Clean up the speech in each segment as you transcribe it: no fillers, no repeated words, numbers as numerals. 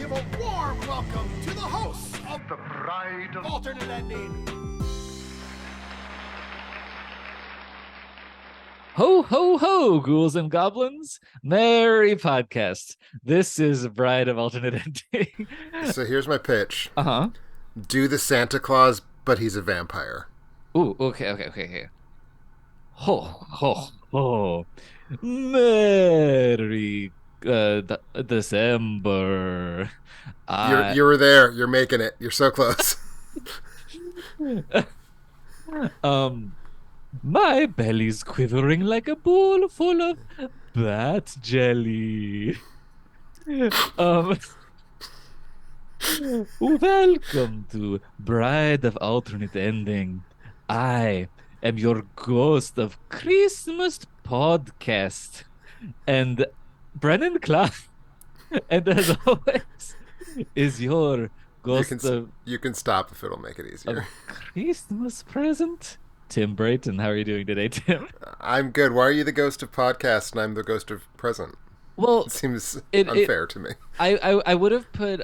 give a warm welcome to the hosts of The Bride of Alternate Ending. Ho, ho, ho, ghouls and goblins. Merry podcast. This is Bride of Alternate Ending. So here's my pitch. Uh-huh. Do the Santa Claus, but he's a vampire. Ooh, okay. Ho, ho, ho. Merry December. You were there. You're making it. You're so close. My belly's quivering like a bowl full of bat jelly. Welcome to Bride of Alternate Ending. I am your ghost of Christmas podcast, and Brennan Clark, and as always, is your ghost You can stop if it'll make it of easier. Christmas present. Tim Brayton, how are you doing today, Tim? I'm good. Why are you the ghost of podcast and I'm the ghost of present? Well, It seems unfair to me. I would have put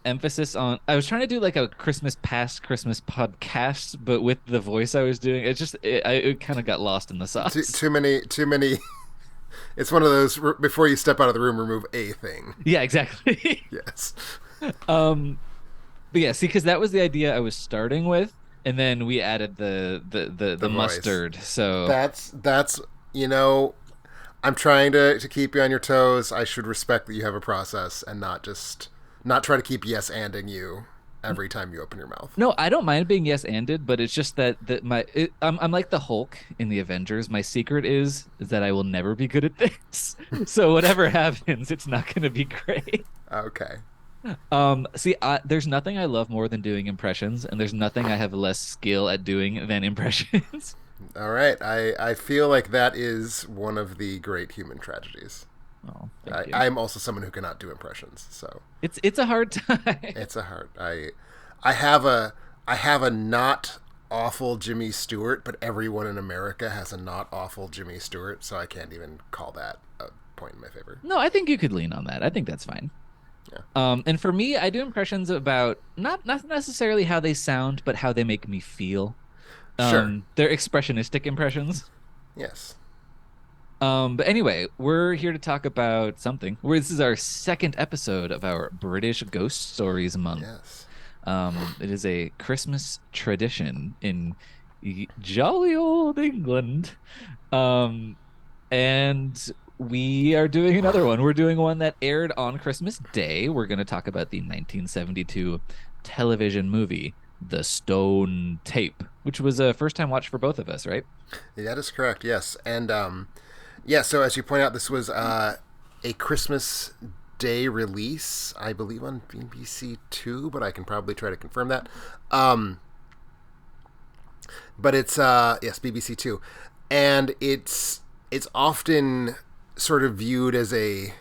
emphasis on. I was trying to do like a Christmas past Christmas podcast, but with the voice I was doing, it kind of got lost in the sauce. Too many. It's one of those, before you step out of the room, remove a thing. Yeah, exactly. Yes. But yeah, see, because that was the idea I was starting with, and then we added the voice. mustard. So That's I'm trying to keep you on your toes. I should respect that you have a process and not try to keep yes-anding you every time you open your mouth. no, I don't mind being yes-anded, but it's just that I'm like the Hulk in the Avengers. My secret is that I will never be good at this. So whatever happens, it's not going to be great. Okay. See, there's nothing I love more than doing impressions, and there's nothing I have less skill at doing than impressions. All right. I feel like that is one of the great human tragedies. Oh, thank you. I'm also someone who cannot do impressions, so It's a hard time. it's a hard. I have a not awful Jimmy Stewart, but everyone in America has a not awful Jimmy Stewart, so I can't even call that a point in my favor. No, I think you could lean on that. I think that's fine. Yeah. And for me, I do impressions about not necessarily how they sound, but how they make me feel. Sure. They're expressionistic impressions. Yes. But anyway, we're here to talk about something. This is our second episode of our British Ghost Stories month. Yes. It is a Christmas tradition in jolly old England. And we are doing another one. We're doing one that aired on Christmas Day. We're going to talk about the 1972 television movie, The Stone Tape, which was a first-time watch for both of us, right? That is correct, yes. And, so as you point out, this was a Christmas Day release, I believe on BBC Two, but I can probably try to confirm that. But it's, yes, BBC Two. And it's often sort of viewed as a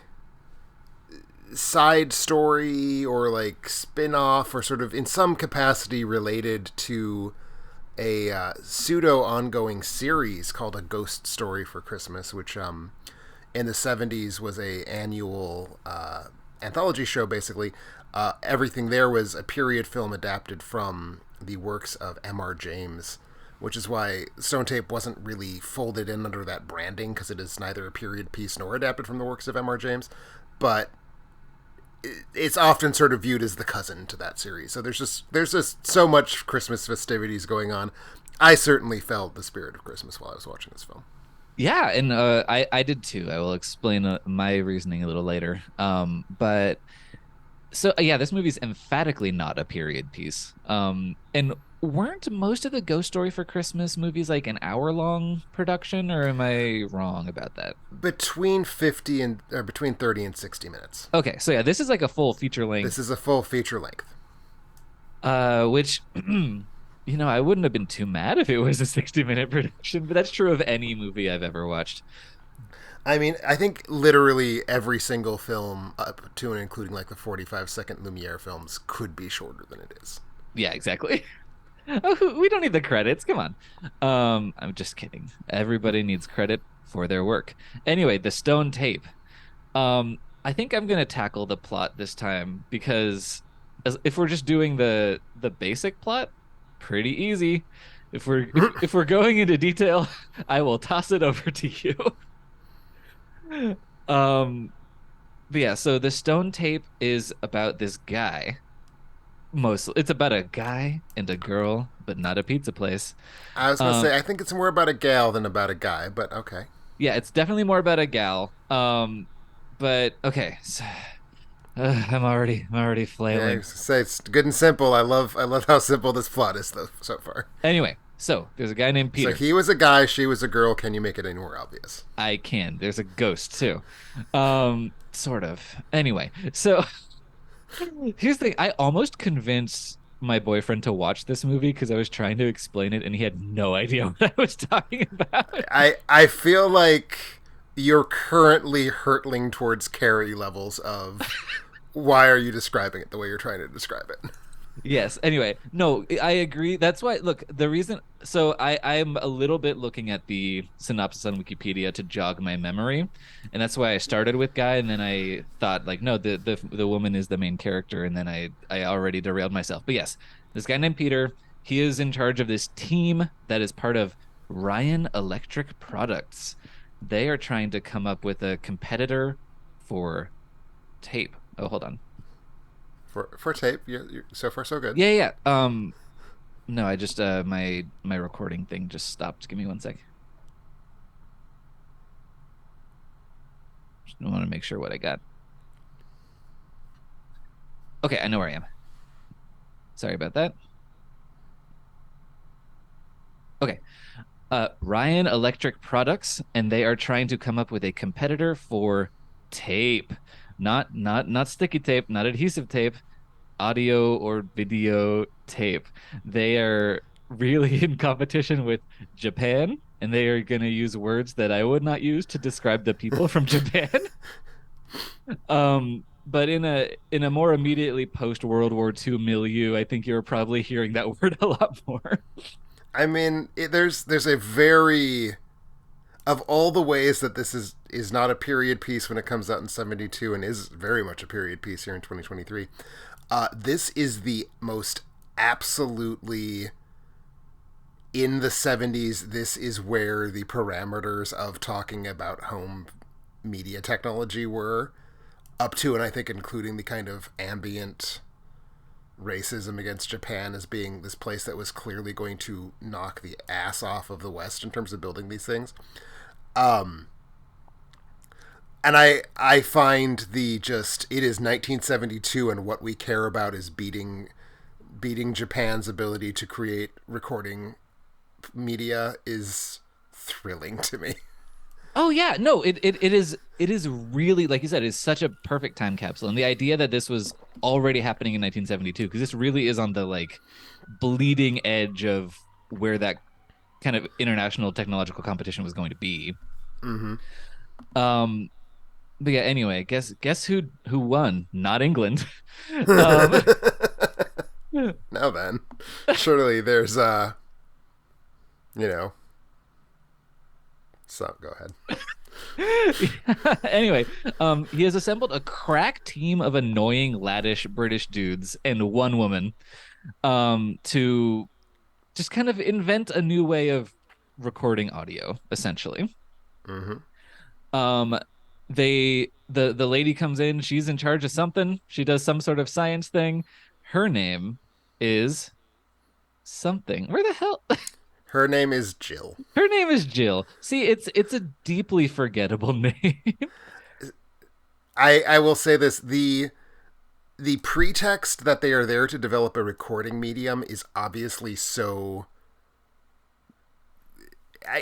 side story or like spin-off or sort of in some capacity related to a pseudo ongoing series called A Ghost Story for Christmas, which in the 70s was a annual anthology show. Basically everything there was a period film adapted from the works of M.R. James, which is why Stone Tape wasn't really folded in under that branding, because it is neither a period piece nor adapted from the works of M.R. James, but it's often sort of viewed as the cousin to that series. So there's just so much Christmas festivities going on. I certainly felt the spirit of Christmas while I was watching this film. Yeah, and I did too. I will explain my reasoning a little later. But so yeah, this movie's emphatically not a period piece. And weren't most of the Ghost Story for Christmas movies like an hour-long production, or am I wrong about that? Between 30 and 60 minutes. Okay, so yeah, this is like a full feature length. This is a full feature length. Which I wouldn't have been too mad if it was a 60-minute production, but that's true of any movie I've ever watched. I mean, I think literally every single film up to and including like the 45-second Lumiere films could be shorter than it is. Yeah, exactly. Oh, we don't need the credits. Come on. I'm just kidding. Everybody needs credit for their work. Anyway, The Stone Tape. I I think I'm gonna tackle the plot this time because if we're just doing the basic plot, pretty easy. If we're going into detail, I will toss it over to you. Um, but yeah, so the stone tape is about this guy. Mostly, it's about a guy and a girl, but not a pizza place. I was gonna Um, say I think it's more about a gal than about a guy, but okay. yeah, it's definitely more about a gal. But okay, so, I'm already Yeah, I flailing. was gonna say it's good and simple. I love how simple this plot is though so far. Anyway, so there's a guy named So Peter. he was a guy, she was a girl. Can you make it any more obvious? I can. There's a ghost too. Sort of. Anyway, so here's the thing. I almost convinced my boyfriend to watch this movie because I was trying to explain it and he had no idea what I was talking about. I feel like you're currently hurtling towards Carrie levels of why are you describing it the way you're trying to describe it? Yes. Anyway, no, I agree. That's why, look, the reason, so I'm a little bit looking at the synopsis on Wikipedia to jog my memory. And that's why I started with Guy. And then I thought, like, no, the woman is the main character. And then I already derailed myself. But yes, this guy named Peter, he is in charge of this team that is part of Ryan Electric Products. They are trying to come up with a competitor for tape. Oh, hold on. For tape, you're so far so good. Yeah, yeah. No, I just my recording thing just stopped. Give me one sec. Just want to make sure what I got. Okay, I know where I am. Sorry about that. Okay. Ryan Electric Products, and they are trying to come up with a competitor for tape. Not sticky tape, not adhesive tape, audio or video tape. They are really in competition with Japan, and they are going to use words that I would not use to describe the people from Japan. But in a more immediately post World War II milieu, I think you're probably hearing that word a lot more. I mean, there's a very of all the ways that this is not a period piece when it comes out in 72 and is very much a period piece here in 2023. This is the most absolutely in the 70s. This is where the parameters of talking about home media technology were up to, and I think including the kind of ambient racism against Japan as being this place that was clearly going to knock the ass off of the West in terms of building these things. And I find the just it is 1972 and what we care about is beating Japan's ability to create recording media is thrilling to me. Oh yeah, no, it is really, like you said, it's such a perfect time capsule. And the idea that this was already happening in 1972, because this really is on the like bleeding edge of where that kind of international technological competition was going to be. Mm-hmm. Um, but yeah, anyway, guess who won? Not England. um, Now then, surely there's you know, so go ahead. Anyway, he has assembled a crack team of annoying, laddish British dudes and one woman, to just kind of invent a new way of recording audio, essentially. Mm-hmm. Um, the lady comes in, she's in charge of something. She does some sort of science thing. Her name is something. Where the hell? Her name is Jill. Her name is Jill. See, it's a deeply forgettable name. I will say this, the pretext that they are there to develop a recording medium is obviously so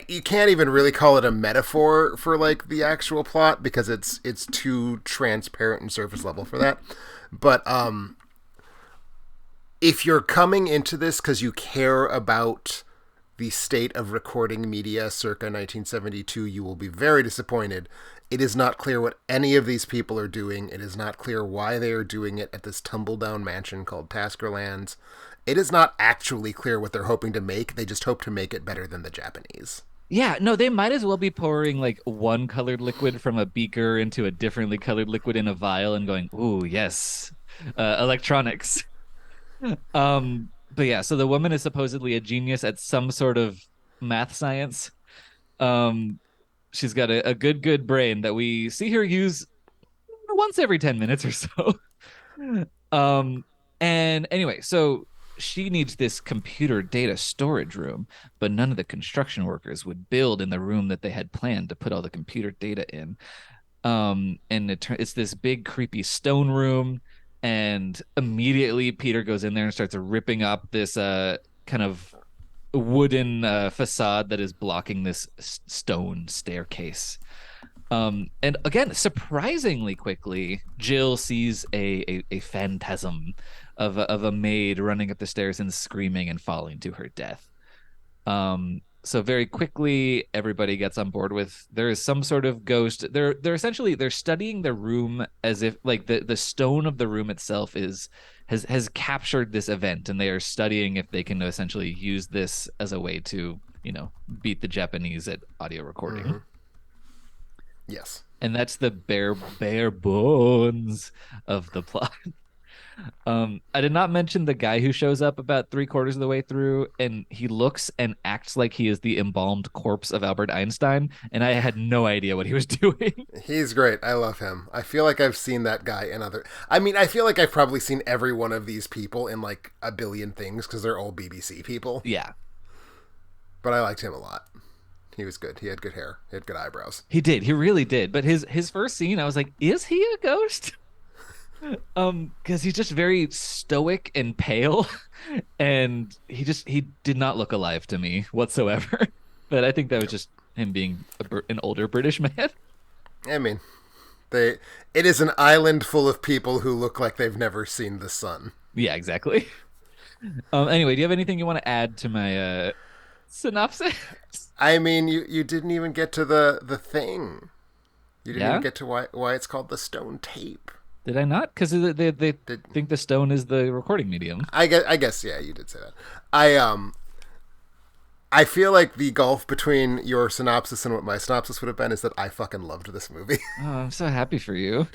you can't even really call it a metaphor for like the actual plot because it's too transparent and surface level for that. But if you're coming into this because you care about the state of recording media circa 1972, you will be very disappointed. It is not clear what any of these people are doing. It is not clear why they are doing it at this tumble-down mansion called Taskerlands. It is not actually clear what they're hoping to make. They just hope to make it better than the Japanese. Yeah, no, they might as well be pouring like one colored liquid from a beaker into a differently colored liquid in a vial and going, "Ooh, yes, electronics." But yeah, so the woman is supposedly a genius at some sort of math science. Um, she's got a good brain that we see her use once every 10 minutes or so. Um, and anyway, so she needs this computer data storage room, but none of the construction workers would build in the room that they had planned to put all the computer data in. And it's this big creepy stone room, and immediately Peter goes in there and starts ripping up this kind of wooden facade that is blocking this stone staircase. And again, surprisingly quickly, Jill sees a phantasm of a maid running up the stairs and screaming and falling to her death. So very quickly, everybody gets on board with there is some sort of ghost. They're essentially they're studying the room as if like the stone of the room itself is has captured this event, and they are studying if they can essentially use this as a way to beat the Japanese at audio recording. Mm-hmm. Yes. And that's the bare bones of the plot. I did not mention the guy who shows up about three-quarters of the way through, and he looks and acts like he is the embalmed corpse of Albert Einstein, and I had no idea what he was doing. He's great. I love him. I feel like I've seen that guy in other. I mean, I feel like I've probably seen every one of these people in like a billion things because they're all BBC people. Yeah, But I liked him a lot. He was good. He had good hair. He had good eyebrows. he did. He really did. But his first scene, I was like, is he a ghost? Because he's just very stoic and pale, and he did not look alive to me whatsoever. But I think that was just him being an older British man. I mean, it is an island full of people who look like they've never seen the sun. Yeah, exactly. Anyway, do you have anything you want to add to my synopsis? I mean, you didn't even get to the thing. You didn't even get to why it's called the stone tape. Did I not? Because they think the stone is the recording medium. I guess yeah, you did say that. I feel like the gulf between your synopsis and what my synopsis would have been is that I fucking loved this movie. Oh, I'm so happy for you.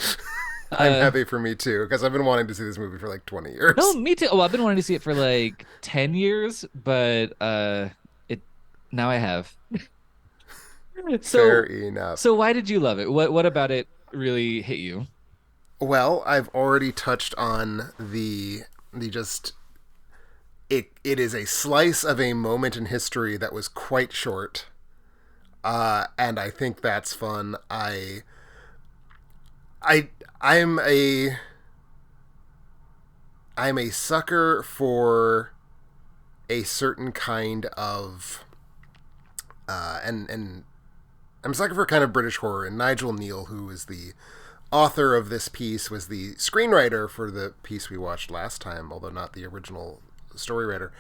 I'm happy for me too, because I've been wanting to see this movie for like 20 years. No, me too. Oh, I've been wanting to see it for like 10 years, but it now I have. Fair enough. So why did you love it? What about it really hit you? Well, I've already touched on the just it is a slice of a moment in history that was quite short. And I think that's fun. I'm a sucker for a certain kind of and I'm a sucker for kind of British horror, and Nigel Neal, who is the author of this piece, was the screenwriter for the piece we watched last time, although not the original story writer.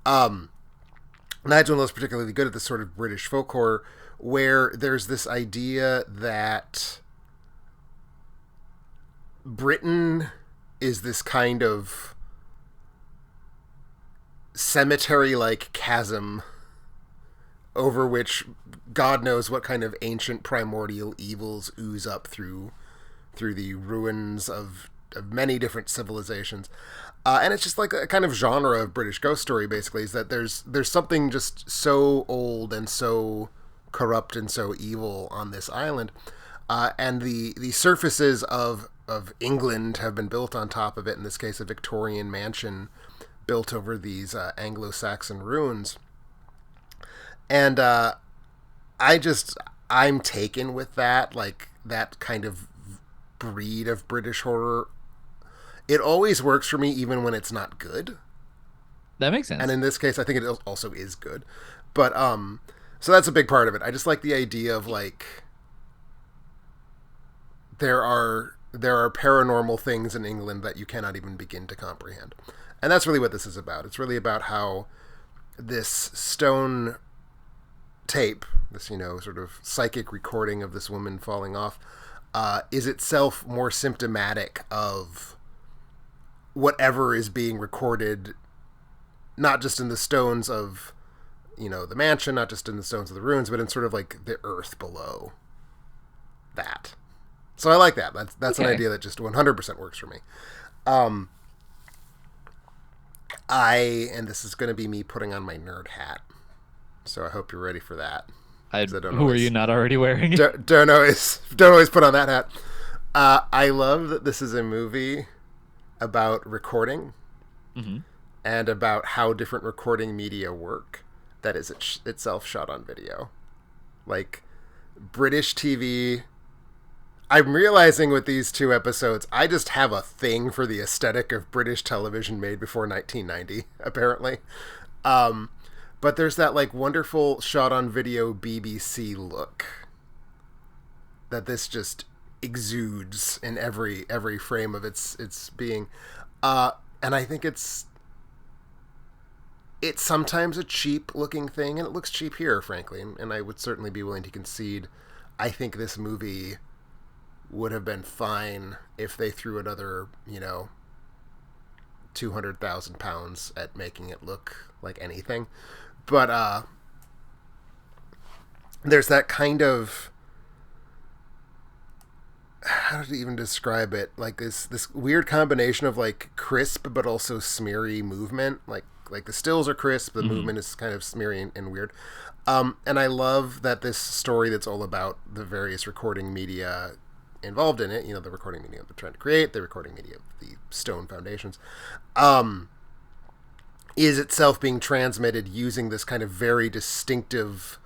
Nigel Neal is particularly good at this sort of British folk horror, where there's this idea that Britain is this kind of cemetery-like chasm over which God knows what kind of ancient primordial evils ooze up through the ruins of many different civilizations. And it's just like a kind of genre of British ghost story, basically, is that there's something just so old and so corrupt and so evil on this island. And the surfaces of England have been built on top of it, in this case a Victorian mansion built over these Anglo-Saxon ruins. And I'm taken with that, like that kind of breed of British horror. It always works for me, even when it's not good. That makes sense. And in this case, I think it also is good. But so that's a big part of it. I just like the idea of like there are paranormal things in England that you cannot even begin to comprehend. And that's really what this is about. It's really about how this stone tape, this sort of psychic recording of this woman falling off, is itself more symptomatic of whatever is being recorded, not just in the stones of the mansion, not just in the stones of the ruins, but in sort of like the earth below that. So I like that. That's an Okay. idea that just 100% works for me. Um, and this is going to be me putting on my nerd hat. So I hope you're ready for that. 'Cause I don't Who are always, you not already wearing? don't always put on that hat. I love that this is a movie about recording Hmm. and about how different recording media work that is itself shot on video. Like British TV. I'm realizing with these two episodes, I just have a thing for the aesthetic of British television made before 1990, apparently. But there's that like wonderful shot on video BBC look that this just exudes in every frame of its being. And I think it's sometimes a cheap looking thing, and it looks cheap here, frankly. And I would certainly be willing to concede. I think this movie would have been fine if they threw another, 200,000 pounds at making it look like anything. But there's that kind of, how to even describe it, like this weird combination of like crisp but also smeary movement. Like the stills are crisp, the movement is kind of smeary and weird. And I love that this story that's all about the various recording media involved in it, the recording media they're trying to create, the recording media of the stone foundations, is itself being transmitted using this kind of very distinctive.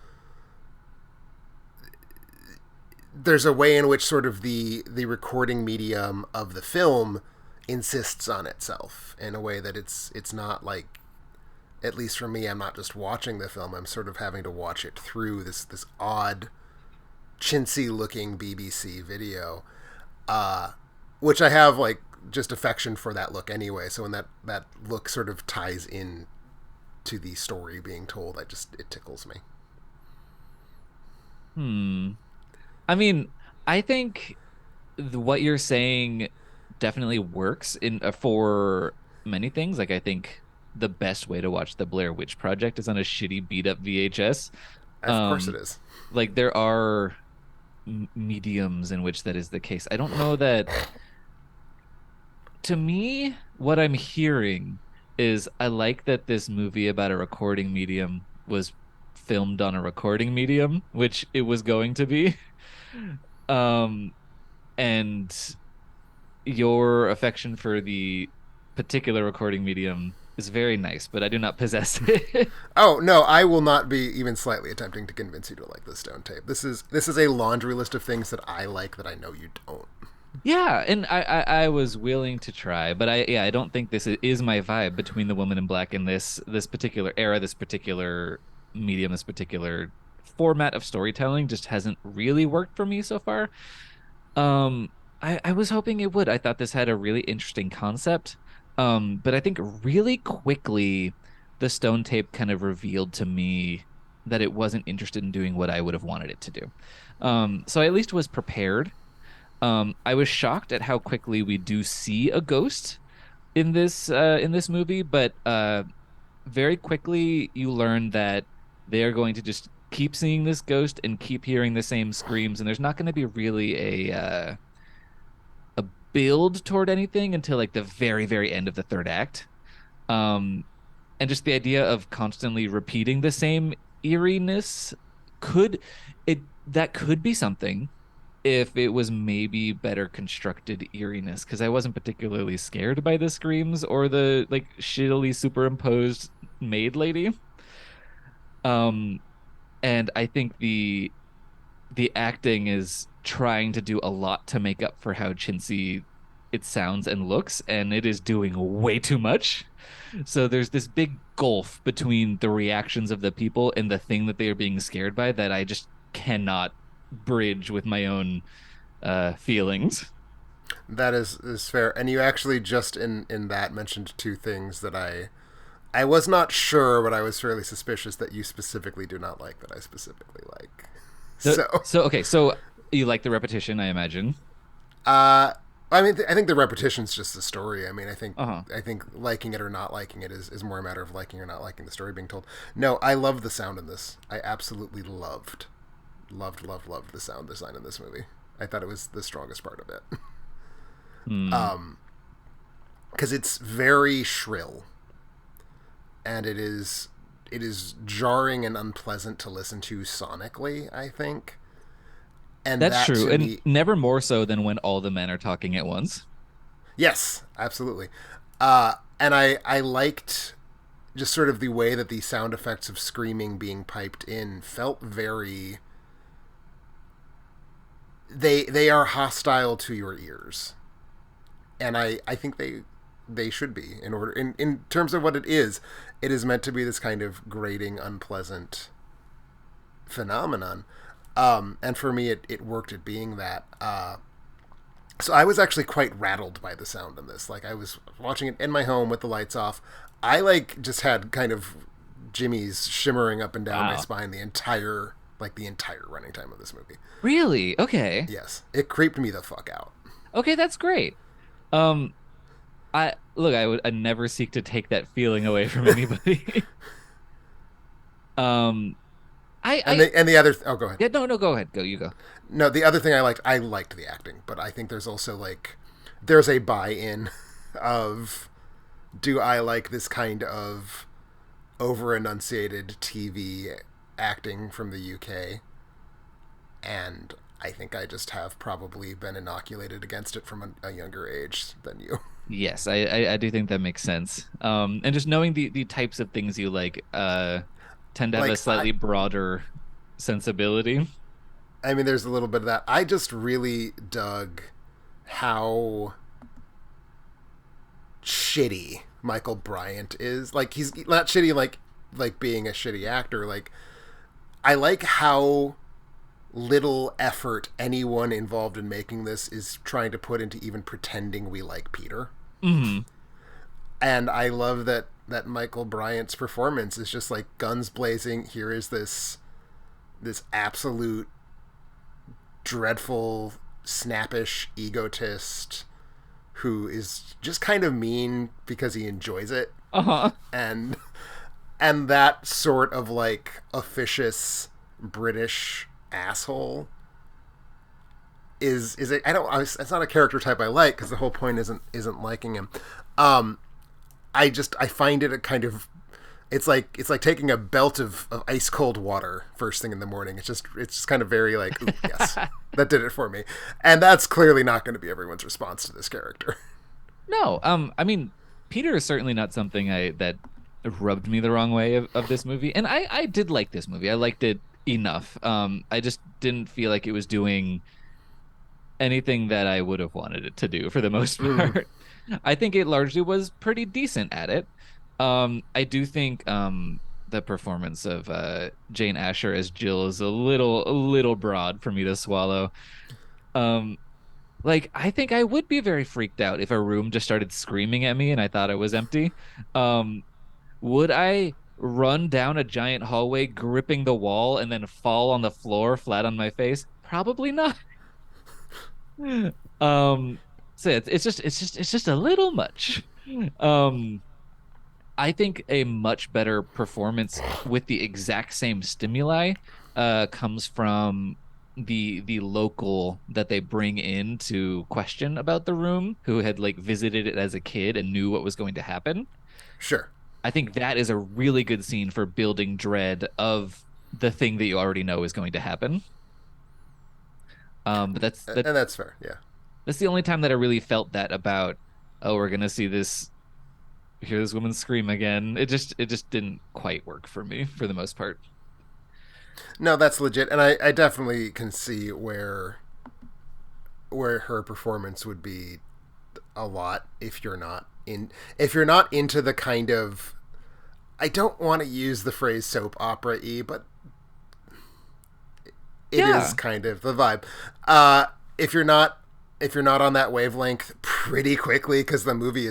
There's a way in which sort of the recording medium of the film insists on itself in a way that it's not like, at least for me, I'm not just watching the film, I'm sort of having to watch it through this odd chintzy looking BBC video, which I have like just affection for that look anyway. So when that look sort of ties in to the story being told, it tickles me. I mean, I think what you're saying definitely works in for many things. Like I think the best way to watch the Blair Witch Project is on a shitty beat up VHS. Of course it Um, is. like there are mediums in which that is the case. I don't know that. To me, what I'm hearing is I like that this movie about a recording medium was filmed on a recording medium, which it was going to be. Um, and your affection for the particular recording medium is very nice, but I do not possess it. Oh no, I will not be even slightly attempting to convince you to like the stone tape. This is a laundry list of things that I like that I know you don't. Yeah, and I was willing to try, but I don't think this is my vibe between the woman in black and this particular era, this particular medium, this particular format of storytelling just hasn't really worked for me so far. I was hoping it would. I thought this had a really interesting concept. But I think really quickly the stone tape kind of revealed to me that it wasn't interested in doing what I would have wanted it to do. So I at least was prepared. I was shocked at how quickly we do see a ghost in this movie, but very quickly you learn that they are going to just keep seeing this ghost and keep hearing the same screams, and there's not going to be really a build toward anything until like the very end of the third act. Um, and just the idea of constantly repeating the same eeriness could it that could be something if it was maybe better constructed eeriness, because I wasn't particularly scared by the screams or the like shittily superimposed maid lady. Um, and I think the acting is trying to do a lot to make up for how chintzy it sounds and looks, and it is doing way too much. So there's this big gulf between the reactions of the people and the thing that they are being scared by that I just cannot bridge with my own feelings. That is fair. And you actually just in that mentioned two things that I was not sure, but I was fairly suspicious that you specifically do not like that I specifically like. So, So, so okay, so you like the repetition, I imagine. I mean, I think the repetition's just the story. I mean, Uh-huh. I think liking it or not liking it is more a matter of liking or not liking the story being told. No, I love the sound in this. I absolutely loved the sound design in this movie. I thought it was the strongest part of it. Hmm. Because it's very shrill, and it is jarring and unpleasant to listen to sonically, I think. And That's that true, to and me, never more so than when all the men are talking at once. yes, absolutely. And I liked just sort of the way that the sound effects of screaming being piped in felt very. They are hostile to your ears, and I think they should be in terms of what it is. It is meant to be this kind of grating, unpleasant phenomenon. And for me, it worked at being that. So I was actually quite rattled by the sound in this. Like, I was watching it in my home with the lights off. I just had kind of jimmies shimmering up and down my Wow. spine the entire running time of this movie. Really? Okay. Yes, it creeped me the fuck out. Okay, that's great. Um, I'd never seek to take that feeling away from anybody. um, And the other oh, go ahead. yeah, no, go ahead, go, you go. No, the other thing I liked the acting, but I think there's also there's a buy-in of, do I like this kind of over enunciated TV acting from the UK? And I think I just have probably been inoculated against it from a younger age than you. Yes, I do think that makes sense. And just knowing the types of things you like, tend to have a Like slightly broader sensibility. I mean, there's a little bit of that. I just really dug how shitty Michael Bryant is. Like, he's not shitty like being a shitty actor. Like, I like how little effort anyone involved in making this is trying to put into even pretending we like Peter. Hmm. And I love that Michael Bryant's performance is just like guns blazing. Here is this absolute dreadful, snappish egotist who is just kind of mean because he enjoys it. Uh-huh. and and that sort of like officious British asshole is it, I don't it's not a character type I like, because the whole point isn't liking him. I find it a kind of, it's like taking a belt of ice cold water first thing in the morning. It's just kind of very like, ooh, yes, that did it for me. And that's clearly not going to be everyone's response to this character. No, I mean, Peter is certainly not something that rubbed me the wrong way of this movie. And I did like this movie. I liked it enough. I just didn't feel like it was doing anything that I would have wanted it to do for the most part. I think it largely was pretty decent at it. I do think the performance of Jane Asher as Jill is a little broad for me to swallow. Um, like, I think I would be very freaked out if a room just started screaming at me and I thought it was empty. Um, would I run down a giant hallway, gripping the wall, and then fall on the floor flat on my face? Probably not. Um, so it's just a little much. Um, I think a much better performance with the exact same stimuli comes from the local that they bring in to question about the room, who had like visited it as a kid and knew what was going to happen. Sure. I think that is a really good scene for building dread of the thing that you already know is going to happen. But And that's fair. Yeah. that's the only time that I really felt that about, oh, we're gonna hear this woman scream again. It just didn't quite work for me for the most part. No, that's legit. And I definitely can see where her performance would be a lot if you're not into the kind of, I don't want to use the phrase soap opera y, but it Yeah. is kind of the vibe. If you're not on that wavelength pretty quickly, because the movie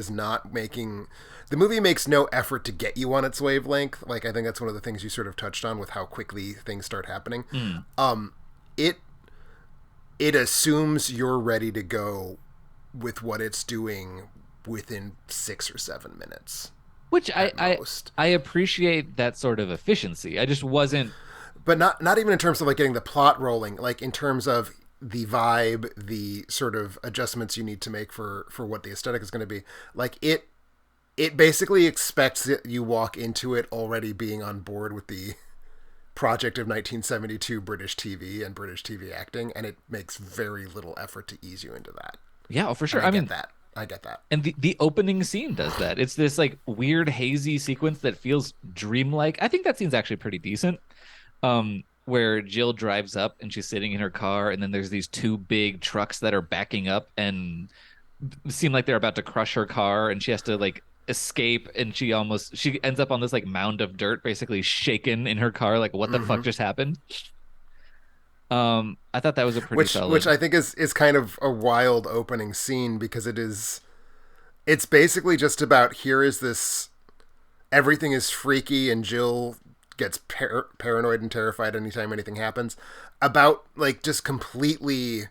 makes no effort to get you on its wavelength. Like, I think that's one of the things you sort of touched on with how quickly things start happening. Mm. It it assumes you're ready to go with what it's doing within 6 or 7 minutes Which at most. I appreciate that sort of efficiency. I just wasn't. But not even in terms of like getting the plot rolling, like in terms of the vibe, the sort of adjustments you need to make for what the aesthetic is going to be. Like it basically expects that you walk into it already being on board with the project of 1972 British TV and British TV acting, and it makes very little effort to ease you into that. Yeah, oh, for sure. And I mean, I get that. and the opening scene does that. It's this like weird hazy sequence that feels dreamlike. I think that scene's actually pretty decent. Where Jill drives up and she's sitting in her car, and then there's these two big trucks that are backing up and seem like they're about to crush her car, and she has to like escape, and she ends up on this like mound of dirt, basically shaken in her car, like what the fuck just happened. I thought that was a pretty solid. Which I think is kind of a wild opening scene, because it's basically just about, here is this, everything is freaky and Jill gets paranoid and terrified anytime anything happens, about like just completely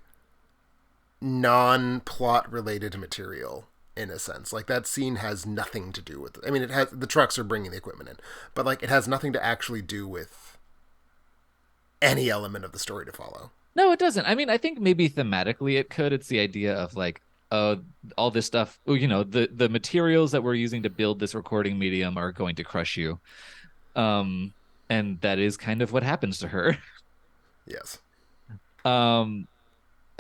non-plot related material in a sense. Like that scene has nothing to do with it. I mean, it has, the trucks are bringing the equipment in, but like it has nothing to actually do with any element of the story to follow. No, it doesn't. I mean, I think maybe thematically it could. It's the idea of like, all this stuff, you know, the materials that we're using to build this recording medium are going to crush you. And that is kind of what happens to her. Yes. I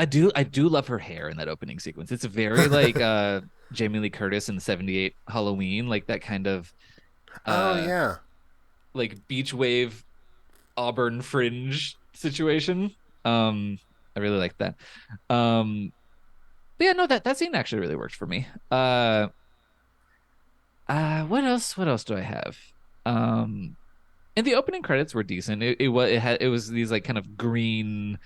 do love her hair in that opening sequence. It's very like Jamie Lee Curtis in the 78 Halloween, like that kind of Oh yeah. like beach wave auburn fringe situation. I really like that. But yeah, no, that scene actually really worked for me. What else do I have? And the opening credits were decent. It was these like kind of green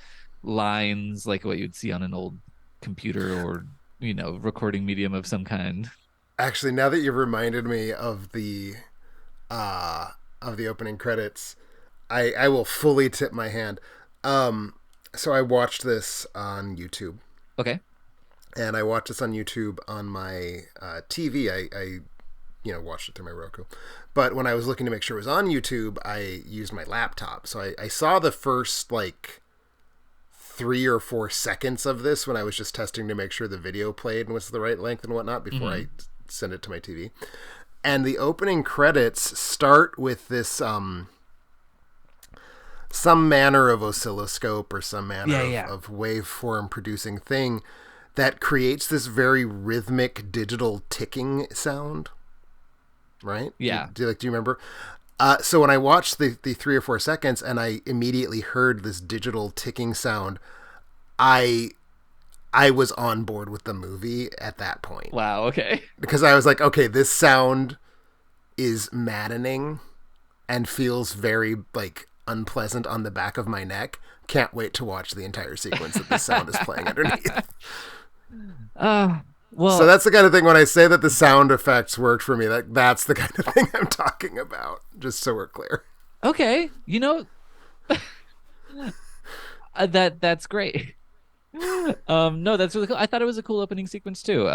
lines, like what you'd see on an old computer or, you know, recording medium of some kind. Actually, now that you've reminded me of the opening credits, I will fully tip my hand. So I watched this on YouTube. Okay. And I watched this on YouTube on my TV. I watched it through my Roku. But when I was looking to make sure it was on YouTube, I used my laptop. So I saw the first like 3 or 4 seconds of this when I was just testing to make sure the video played and was the right length and whatnot before I send it to my TV. And the opening credits start with this some manner of oscilloscope or some manner of waveform producing thing that creates this very rhythmic digital ticking sound. Right? Yeah. Do you remember? So when I watched the 3 or 4 seconds and I immediately heard this digital ticking sound, I was on board with the movie at that point. Wow. Okay. Because I was like, okay, this sound is maddening and feels very like unpleasant on the back of my neck. Can't wait to watch the entire sequence that this sound is playing underneath. Well, so that's the kind of thing when I say that the sound effects worked for me, that's the kind of thing I'm talking about, just so we're clear. Okay. You know, that's great. No, that's really cool. I thought it was a cool opening sequence too.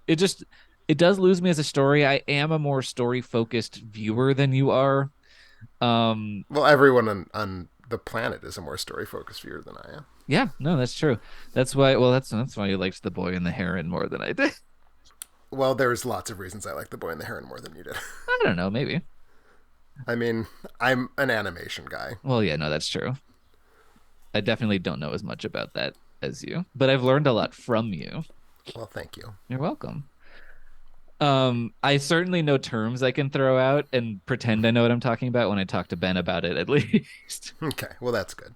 It does lose me as a story. I am a more story focused viewer than you are. Well, everyone on the planet is a more story focused viewer than I am. Yeah, no, that's true. That's why. Well, that's why you liked The Boy and the Heron more than I did. Well, there's lots of reasons I like The Boy and the Heron more than you did. I don't know, maybe. I mean, I'm an animation guy. Well, yeah, no, that's true. I definitely don't know as much about that as you, but I've learned a lot from you. Well, thank you. You're welcome. I certainly know terms I can throw out and pretend I know what I'm talking about when I talk to Ben about it, at least. Okay, well, that's good.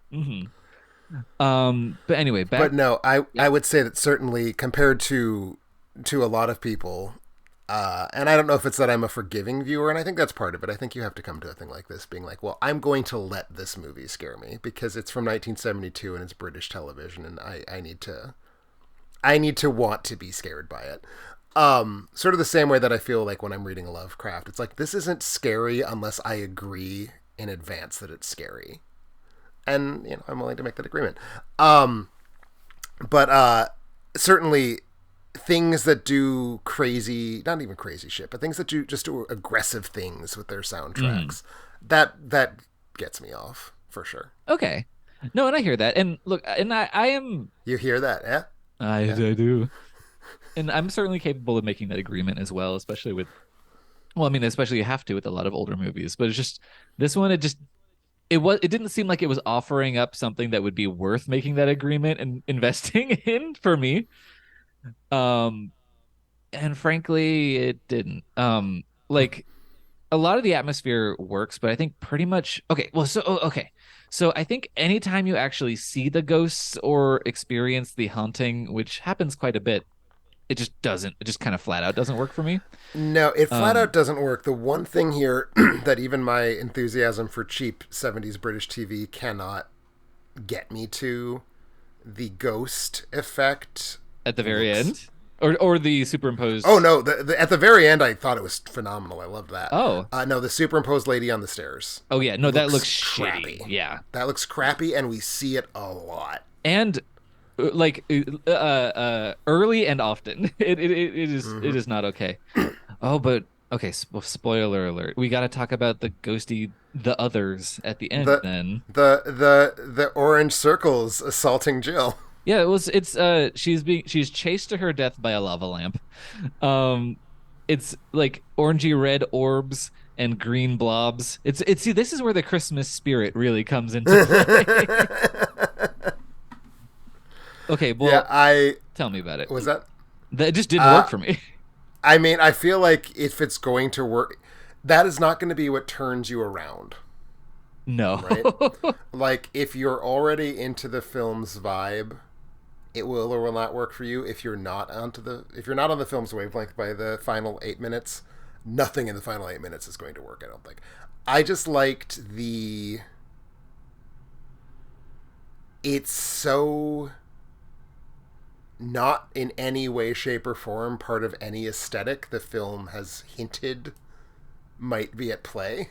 But anyway, But no, I would say that certainly compared to a lot of people, and I don't know if it's that I'm a forgiving viewer, and I think that's part of it. I think you have to come to a thing like this being like, well, I'm going to let this movie scare me because it's from 1972 and it's British television, and I need to want to be scared by it. Sort of the same way that I feel like when I'm reading a Lovecraft, it's like, this isn't scary unless I agree in advance that it's scary. And, I'm willing to make that agreement. But certainly things that do crazy, not even crazy shit, but things that do aggressive things with their Mhm. soundtracks. That gets me off for sure. Okay. No, and I hear that. And look, and I am You hear that? Yeah, I yeah. do. And I'm certainly capable of making that agreement as well, especially with well, I mean, especially you have to with a lot of older movies, but it's just this one it didn't seem like it was offering up something that would be worth making that agreement and investing in for me. Um and frankly, it didn't. Like a lot of the atmosphere works, but I think pretty much okay. Well, okay. So I think anytime you actually see the ghosts or experience the haunting, which happens quite a bit, it just doesn't. It just kind of flat out doesn't work for me. No, it flat out Um, doesn't work. The one thing here that even my enthusiasm for cheap 70s British TV cannot get me to, the ghost effect at the very looks. end, or the Oh superimposed. no! At the very end, I thought it was phenomenal. I loved that. Oh, No, the superimposed lady on the stairs oh yeah. No, that looks looks shitty. crappy. Yeah, That looks crappy, and we see it a lot. and like early and often. It Hmm. is not okay. Oh, but okay, spoiler alert. We got to talk about the ghosty the others at the end The then. the orange circles assaulting Jill. Yeah, it's she's chased to her death by a lava lamp. Um it's like orangey red orbs and green blobs. It's see this is where the Christmas spirit really comes into play. Okay, Yeah, well, I tell me about it. was that. That just didn't Uh, work for me. I mean, I feel like if it's going to work, that is not going to be what turns you around, No. right? Like, if you're already into the film's vibe, it will or will not work for you. If you're not on the film's wavelength by the final 8 minutes, nothing in the final 8 minutes is going to work. I don't think. I just liked the. It's so not in any way, shape, or form part of any aesthetic the film has hinted might be at play.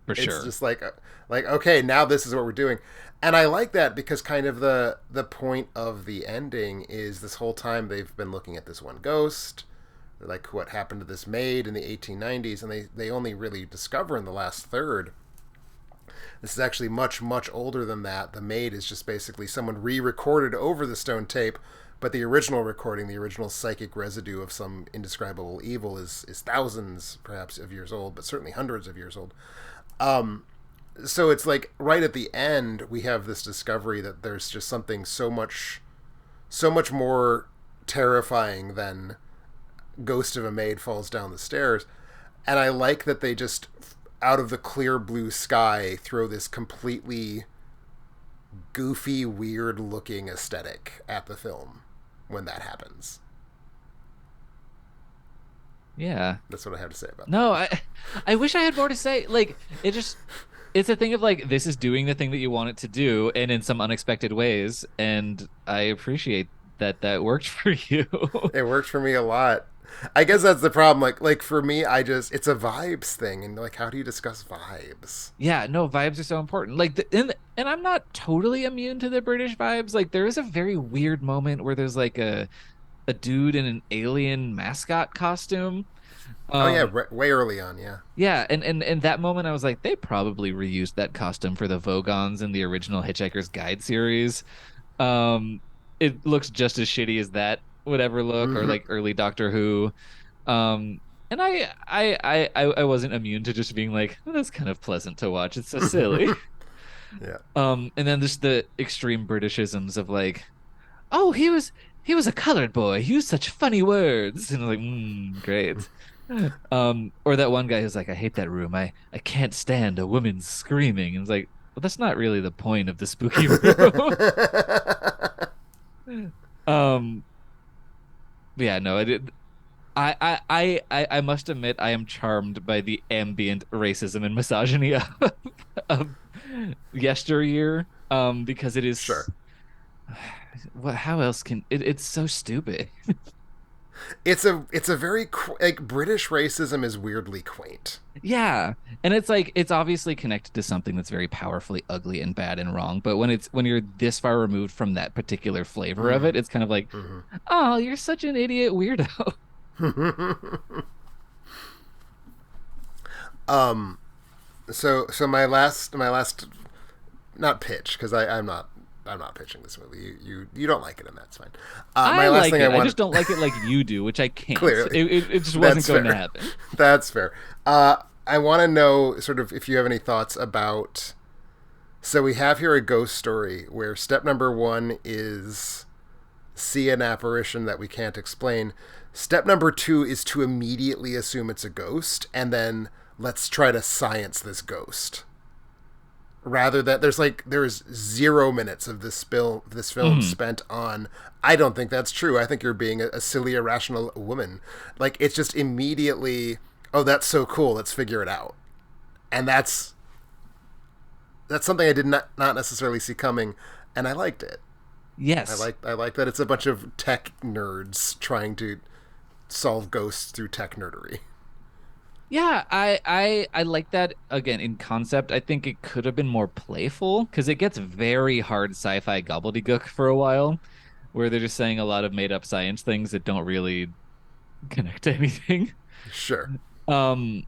For It's sure. just like okay, now this is what we're doing, and I like that because kind of the point of the ending is this whole time they've been looking at this one ghost, like what happened to this maid in the 1890s, and they only really discover in the last third. This is actually much older than that. The maid is just basically someone re-recorded over the stone tape, but the original recording, the original psychic residue of some indescribable evil, is thousands perhaps of years old, but certainly hundreds of years old. So it's like right at the end we have this discovery that there's just something so much more terrifying than ghost of a maid falls down the stairs. And I like that they just out of the clear blue sky throw this completely goofy, weird looking aesthetic at the film when that happens. Yeah. That's what I have to say about that. No, I wish I had more to say. Like it just it's a thing of like this is doing the thing that you want it to do and in some unexpected ways and I appreciate that that worked for you. It worked for me a lot. I guess that's the problem. Like for me, it's a vibes thing, and like, how do you discuss vibes? Yeah, no, vibes are so important. Like and I'm not totally immune to the British vibes. Like there is a very weird moment where there's like a dude in an alien mascot costume. Oh yeah, Um way early on, yeah. yeah, and that moment I was like they probably reused that costume for the Vogons in the original Hitchhiker's Guide series. Um, it looks just as shitty as that would ever look, or Hmm. like early Doctor Who. And I wasn't immune to just being like, "Oh, that's kind of pleasant to watch. It's so silly." Yeah. And then there's the extreme Britishisms of like, "Oh, he was a colored boy. He used such funny words," and I'm like, great. Or that one guy who's like, "I hate that room. I can't stand a woman screaming," and it's like, well, that's not really the point of the spooky room. Um, yeah, no, I did. I must admit I am charmed by the ambient racism and misogyny of yesteryear. Because it is Sure. what how else can it's so stupid. It's a very like British racism is weirdly quaint. Yeah. And it's like it's obviously connected to something that's very powerfully ugly and bad and wrong. But when you're this far removed from that particular flavor of it, it's kind of like, oh, you're such an idiot weirdo. So my last not pitch because I'm not pitching this movie. You don't like it, and that's fine. My I last like thing it. I I want just don't like it like you do, which I can't. clearly It just wasn't that's going to fair. happen. That's fair. I want to know sort of if you have any thoughts about. So we have here a ghost story where step number one is see an apparition that we can't explain. Step number two is to immediately assume it's a ghost, and then let's try to science this ghost. Rather than there's 0 minutes of this film spent on I don't think that's true. I think you're being a silly irrational woman. Like it's just immediately, oh, that's so cool, let's figure it out. And that's something I did not necessarily see coming, and I liked it. Yes. I like that it's a bunch of tech nerds trying to solve ghosts through tech nerdery. Yeah, I like that again in concept. I think it could have been more playful because it gets very hard sci-fi gobbledygook for a while, where they're just saying a lot of made up science things that don't really connect to anything. Sure. Um,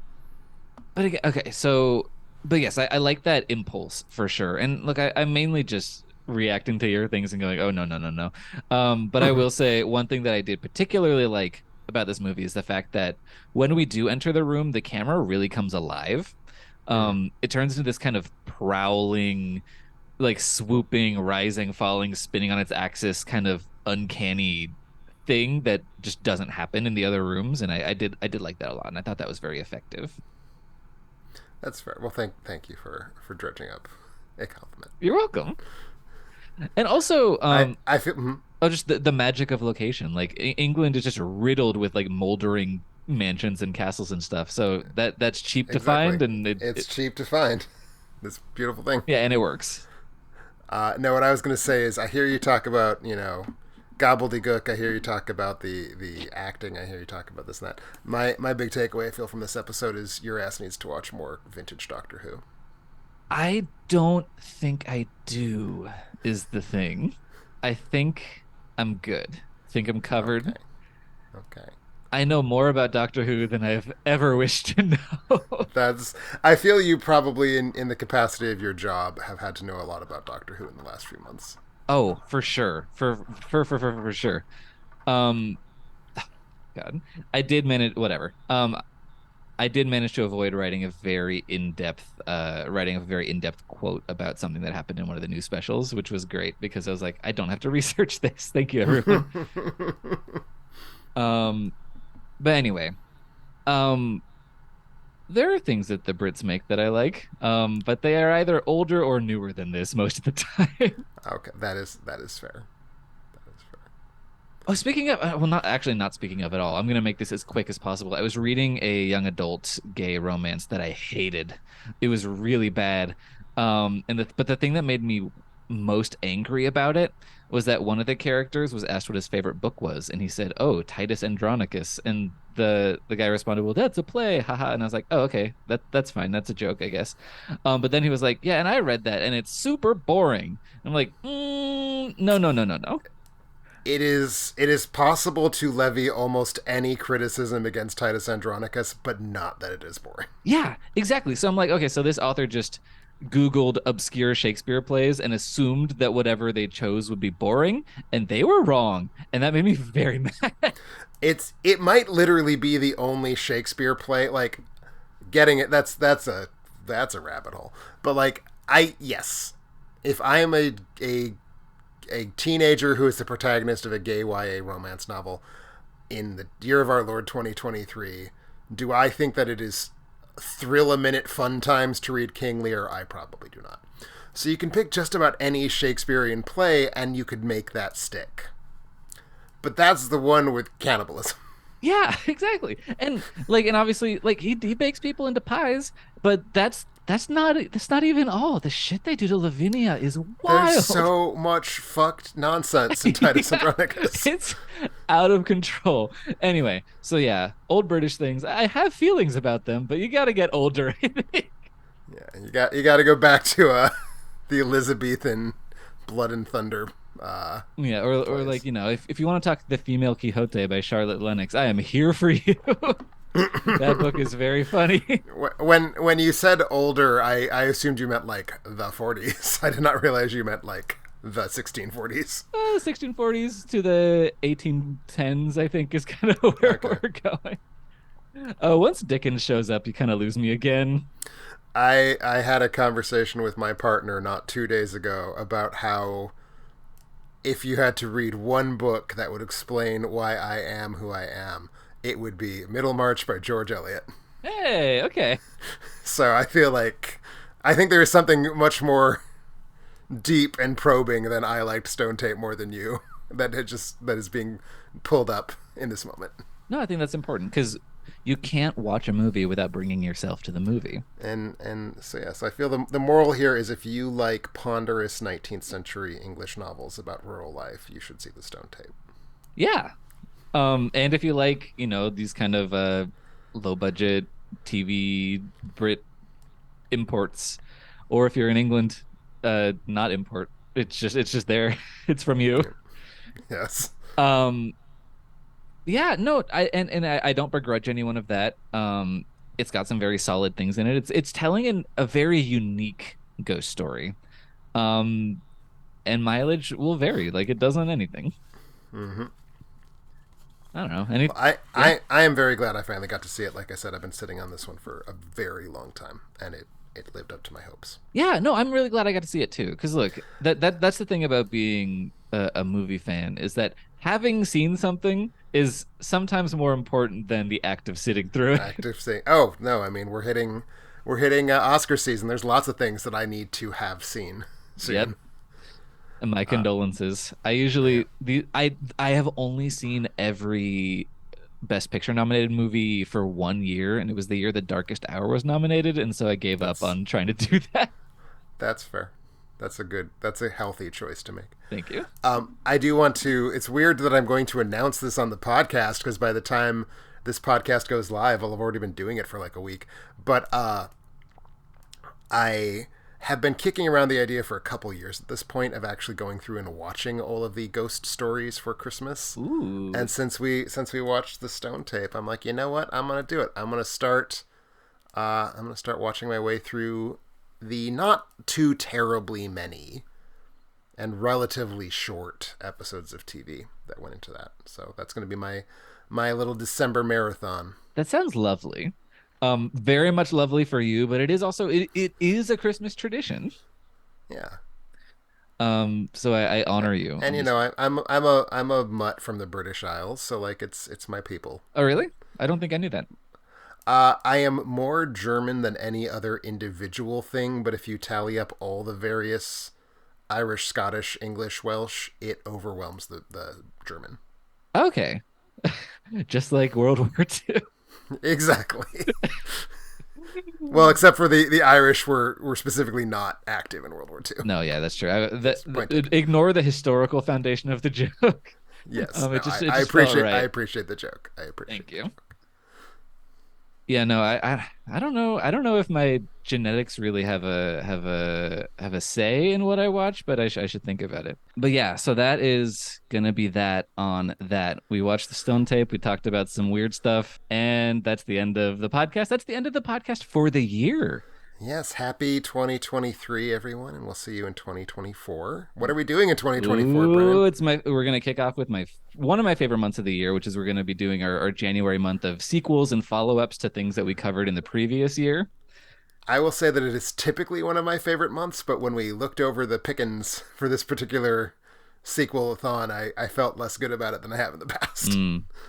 but again, okay, so but yes, I like that impulse for sure. And look, I'm mainly just reacting to your things and going, oh no, no, no, no. But I will say one thing that I did particularly like about this movie is the fact that when we do enter the room, the camera really comes alive. It turns into this kind of prowling, like swooping, rising, falling, spinning on its axis, kind of uncanny thing that just doesn't happen in the other rooms. And I did like that a lot, and I thought that was very effective. That's fair. Well, thank you for dredging up a compliment. You're welcome. And also, I feel oh, just the magic of location. Like England is just riddled with like moldering mansions and castles and stuff. So that's cheap to exactly. find, and It's cheap to find. This beautiful thing. yeah, and it works. No, what I was going to say is I hear you talk about, gobbledygook. I hear you talk about the acting. I hear you talk about this and that. My big takeaway I feel from this episode is your ass needs to watch more vintage Doctor Who. I don't think I do, is the thing. I think I'm good. I think I'm covered. Okay. I know more about Doctor Who than I've ever wished to know. I feel you probably in the capacity of your job have had to know a lot about Doctor Who in the last few months. Oh, for sure. For sure. Um, God, I did manage whatever. I did manage to avoid writing a very in-depth quote about something that happened in one of the new specials, which was great because I was like, I don't have to research this. Thank you, everyone. Um, but anyway, um, there are things that the Brits make that I like, but they are either older or newer than this most of the time. Okay, that is fair. That is fair. Oh, speaking of, well, not speaking of at all. I'm gonna make this as quick as possible. I was reading a young adult gay romance that I hated. It was really bad. But the thing that made me most angry about it was that one of the characters was asked what his favorite book was, and he said, "Oh, Titus Andronicus." And the guy responded, "Well, that's a play, haha." And I was like, "Oh, okay, that's fine. That's a joke, I guess." But then he was like, "Yeah, and I read that, and it's super boring." And I'm like, no, no, no, no, no. It is possible to levy almost any criticism against Titus Andronicus, but not that it is boring. Yeah, exactly. So I'm like, okay, so this author just Googled obscure Shakespeare plays and assumed that whatever they chose would be boring, and they were wrong. And that made me very mad. It might literally be the only Shakespeare play. Like getting it, that's a rabbit hole. But like yes, if I am a teenager who is the protagonist of a gay YA romance novel in the year of our Lord 2023, do I think that it is thrill-a-minute fun times to read King Lear? I probably do not. So you can pick just about any Shakespearean play and you could make that stick. But that's the one with cannibalism. Yeah, exactly. And obviously, like he bakes people into pies, but that's that's not even all. The shit they do to Lavinia is There's wild. so much fucked nonsense in Titus Yeah, Andronicus. it's out of control. Anyway, so yeah, old British things. I have feelings about them, but you got to get older. I think. Yeah, you got to go back to the Elizabethan Blood and Thunder Yeah, or like plays. if you want to talk The Female Quixote by Charlotte Lennox, I am here for you. That book is very funny. When you said older, I assumed you meant like the 40s. I did not realize you meant like the 1640s. 1640s to the 1810s, I think, is kind of where Okay. we're going. Once Dickens shows up, you kind of lose me again. I had a conversation with my partner not 2 days ago about how if you had to read one book that would explain why I am who I am, it would be Middlemarch by George Eliot. Hey, okay. So I feel like I think there is something much more deep and probing than I liked Stone Tape more than you that is being pulled up in this moment. No, I think that's important because you can't watch a movie without bringing yourself to the movie. And so yeah, so I feel the moral here is if you like ponderous 19th century English novels about rural life, you should see the Stone Tape. Yeah. And if you like, these kind of low budget TV Brit imports, or if you're in England, not import. It's just there. It's from you. Yes. Um, yeah, no, I don't begrudge anyone of that. It's got some very solid things in it. It's telling a very unique ghost story. Um, and mileage will vary, like it does on anything. Mm-hmm. I don't know. Any, Well, I, yeah, I I am very glad I finally got to see it. Like I said, I've been sitting on this one for a very long time, and it lived up to my hopes. yeah, no, I'm really glad I got to see it too. Because look, that's the thing about being a movie fan is that having seen something is sometimes more important than the act of sitting through it. Active saying, oh no, I mean we're hitting Oscar season. There's lots of things that I need to have seen Yep. soon. And my Uh, condolences. I yeah, usually the I have only seen every Best Picture nominated movie for 1 year, and it was the year The Darkest Hour was nominated, and so I gave up that's on trying to do that. that's fair. That's a healthy choice to make. Thank you. I do want to. It's weird that I'm going to announce this on the podcast because by the time this podcast goes live, I'll have already been doing it for like a week. But I have been kicking around the idea for a couple years at this point of actually going through and watching all of the ghost stories for Christmas. Ooh. And since we watched the Stone Tape, I'm like, you know what? I'm gonna do it. I'm gonna start. I'm gonna start watching my way through the not too terribly many and relatively short episodes of TV that went into that. So that's gonna be my little December marathon. That sounds lovely. Very much lovely for you, but it is also it is a Christmas tradition. Yeah. So I honor you And on you this. know, I'm a mutt from the British Isles, so like it's my people. Oh, really? I don't think I knew that. I am more German than any other individual thing, but if you tally up all the various Irish, Scottish, English, Welsh, it overwhelms the German. Okay. Just like World War II. Exactly. Well, except for the Irish were specifically not active in World War II. No, yeah, that's true. Yes, point taken. Ignore the historical foundation of the joke. Yes, no, It just it I just felt appreciate I right. appreciate the joke. I appreciate Thank the you. joke. Yeah, no, I don't know. I don't know if my genetics really have a say in what I watch, but I should think about it. But yeah, so that is gonna be that on that. We watched the Stone Tape. We talked about some weird stuff, and that's the end of the podcast. That's the end of the podcast for the year. Yes, happy 2023, everyone, and we'll see you in 2024. What are we doing in 2024, Ooh, Brennan? we're gonna kick off with my one of my favorite months of the year, which is we're gonna be doing our January month of sequels and follow-ups to things that we covered in the previous year. I will say that it is typically one of my favorite months, but when we looked over the pickings for this particular sequel-a-thon, I felt less good about it than I have in the past.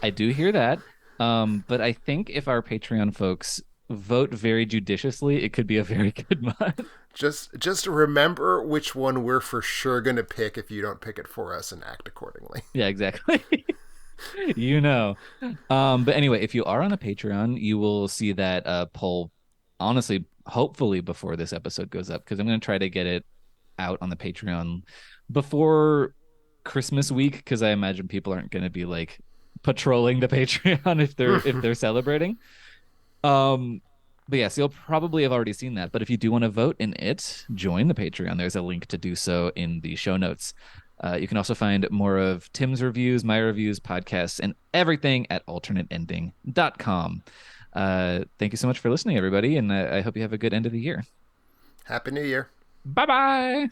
I do hear that. But I think if our Patreon folks vote very judiciously, it could be a very good month. Just remember which one we're for sure going to pick if you don't pick it for us and act accordingly. Yeah, exactly. you know. But anyway, if you are on a Patreon, you will see that poll honestly hopefully before this episode goes up, because I'm going to try to get it out on the Patreon before Christmas week, because I imagine people aren't going to be like patrolling the Patreon if they're celebrating. Um, but yes, you'll probably have already seen that. But if you do want to vote in it, join the Patreon. There's a link to do so in the show notes. You can also find more of Tim's reviews, my reviews, podcasts, and everything at alternateending.com. Thank you so much for listening, everybody, and I hope you have a good end of the year. Happy New Year. Bye bye.